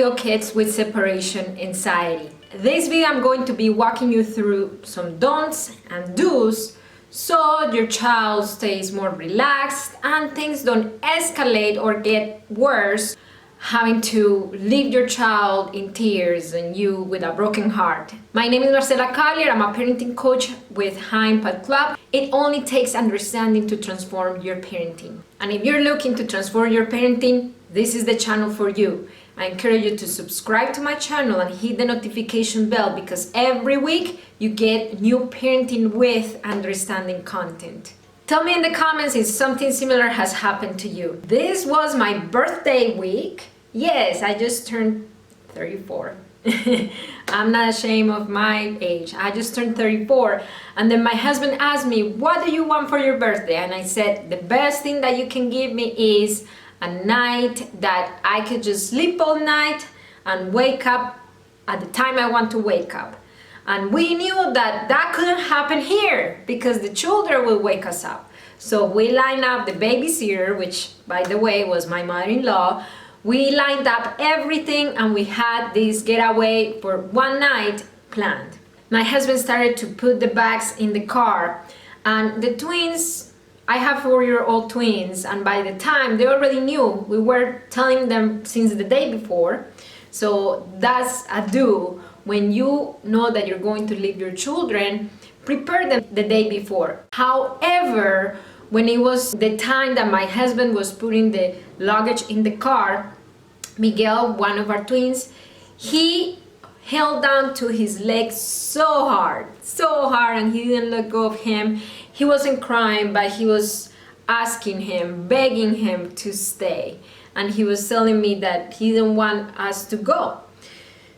Illegal kids with separation anxiety. This video I'm going to be walking you through some don'ts and do's so your child stays more relaxed and things don't escalate or get worse, having to leave your child in tears and you with a broken heart. My name is Marcela Collier. I'm a parenting coach with Impact Club. It only takes understanding to transform your parenting. And if you're looking to transform your parenting, this is the channel for you. I encourage you to subscribe to my channel and hit the notification bell because every week you get new parenting with understanding content. Tell me in the comments if something similar has happened to you. This was my birthday week. Yes, I just turned 34. I'm not ashamed of my age. I just turned 34. And then my husband asked me, what do you want for your birthday? And I said, the best thing that you can give me is a night that I could just sleep all night and wake up at the time I want to wake up. And we knew that that couldn't happen here because the children will wake us up. So we lined up the babysitter, which by the way was my mother-in-law. We lined up everything and we had this getaway for one night planned. My husband started to put the bags in the car and the twins, I have 4-year-old twins, and by the time they already knew, we were telling them since the day before. So that's a do. When you know that you're going to leave your children, prepare them the day before. However, when it was the time that my husband was putting the luggage in the car, Miguel, one of our twins, he held on to his leg so hard, and he didn't let go of him. He wasn't crying, but he was asking him, begging him to stay. And he was telling me that he didn't want us to go.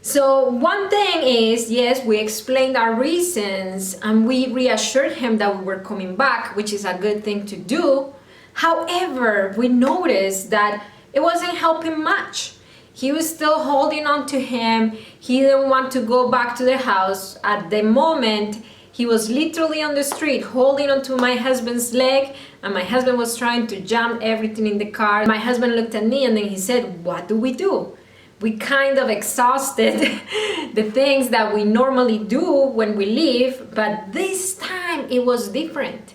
So one thing is, yes, we explained our reasons and we reassured him that we were coming back, which is a good thing to do. However, we noticed that it wasn't helping much. He was still holding on to him. He didn't want to go back to the house. At the moment, he was literally on the street holding onto my husband's leg, and my husband was trying to jam everything in the car. My husband looked at me and then he said, what do we do? We kind of exhausted the things that we normally do when we leave, but this time it was different.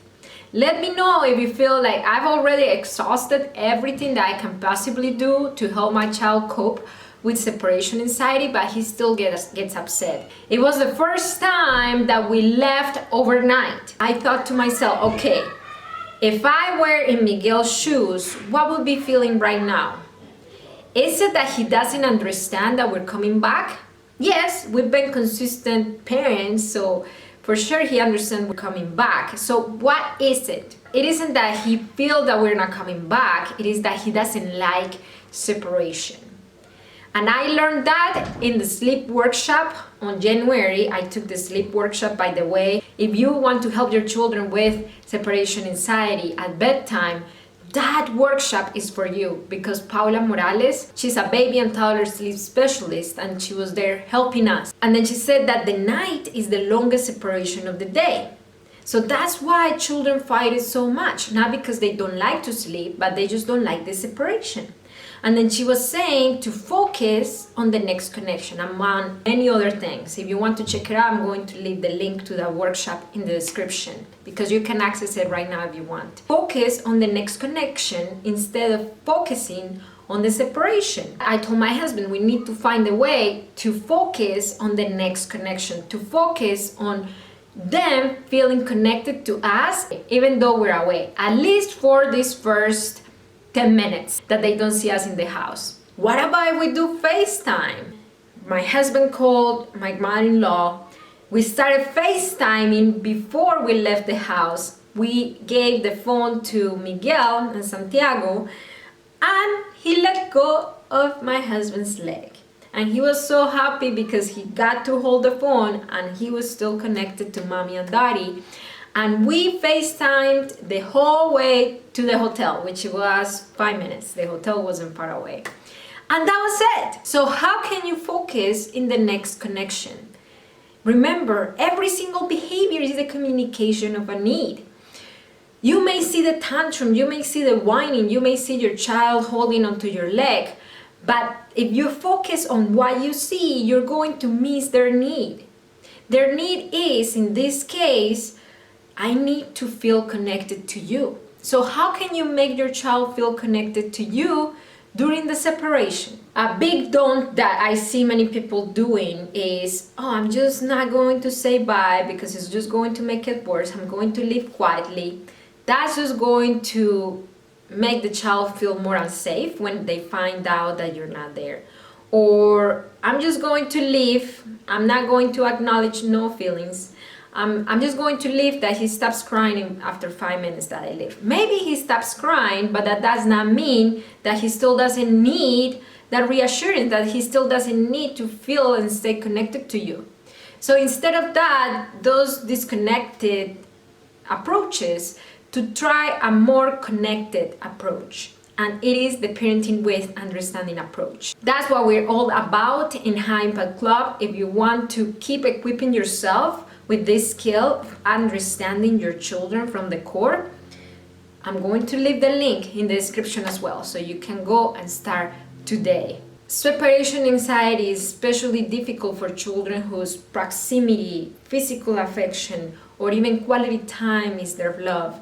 Let me know if you feel like I've already exhausted everything that I can possibly do to help my child cope with separation anxiety, but he still gets upset. It was the first time that we left overnight. I thought to myself, okay, if I were in Miguel's shoes, what would be feeling right now? Is it that he doesn't understand that we're coming back? Yes, we've been consistent parents, so for sure he understands we're coming back. So what is it? It isn't that he feels that we're not coming back, it is that he doesn't like separation. And I learned that in the sleep workshop on January. I took the sleep workshop, by the way. If you want to help your children with separation anxiety at bedtime, that workshop is for you because Paula Morales, she's a baby and toddler sleep specialist and she was there helping us. And then she said that the night is the longest separation of the day. So that's why children fight it so much, not because they don't like to sleep, but they just don't like the separation. And then she was saying to focus on the next connection among many other things. If you want to check it out, I'm going to leave the link to that workshop in the description because you can access it right now if you want. Focus on the next connection instead of focusing on the separation. I told my husband we need to find a way to focus on the next connection, to focus on them feeling connected to us even though we're away, at least for this first 10 minutes that they don't see us in the house. What about if we do FaceTime? My husband called my mother-in-law. We started FaceTiming before we left the house. We gave the phone to Miguel and Santiago and he let go of my husband's leg. And he was so happy because he got to hold the phone and he was still connected to mommy and daddy. And we FaceTimed the whole way to the hotel, which was 5 minutes. The hotel wasn't far away. And that was it. So how can you focus in the next connection? Remember, every single behavior is a communication of a need. You may see the tantrum, you may see the whining, you may see your child holding onto your leg, But if you focus on what you see, you're going to miss their need. Their need is, in this case, I need to feel connected to you. So how can you make your child feel connected to you during the separation? A big don't that I see many people doing is, oh, I'm just not going to say bye because it's just going to make it worse. I'm going to leave quietly. That's just going to make the child feel more unsafe when they find out that you're not there. Or I'm just going to leave. I'm not going to acknowledge no feelings. I'm just going to leave that he stops crying after 5 minutes that I leave. Maybe he stops crying, but that does not mean that he still doesn't need that reassurance, that he still doesn't need to feel and stay connected to you. So instead of that, those disconnected approaches, to try a more connected approach. And it is the parenting with understanding approach. That's what we're all about in High Impact Club. If you want to keep equipping yourself with this skill of understanding your children from the core, I'm going to leave the link in the description as well, so you can go and start today. Separation anxiety is especially difficult for children whose proximity, physical affection, or even quality time is their love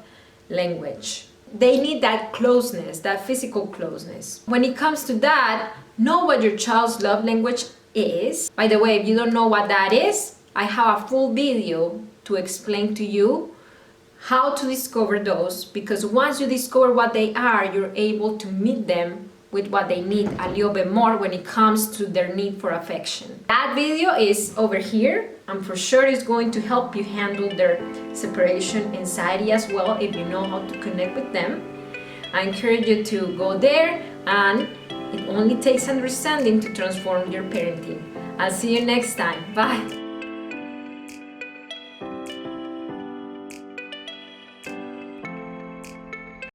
language. They need that closeness, that physical closeness. When it comes to that, know what your child's love language is. By the way, if you don't know what that is, I have a full video to explain to you how to discover those, because once you discover what they are, you're able to meet them with what they need a little bit more when it comes to their need for affection. That video is over here. I'm for sure it's going to help you handle their separation anxiety as well if you know how to connect with them. I encourage you to go there, and it only takes understanding to transform your parenting. I'll see you next time. Bye.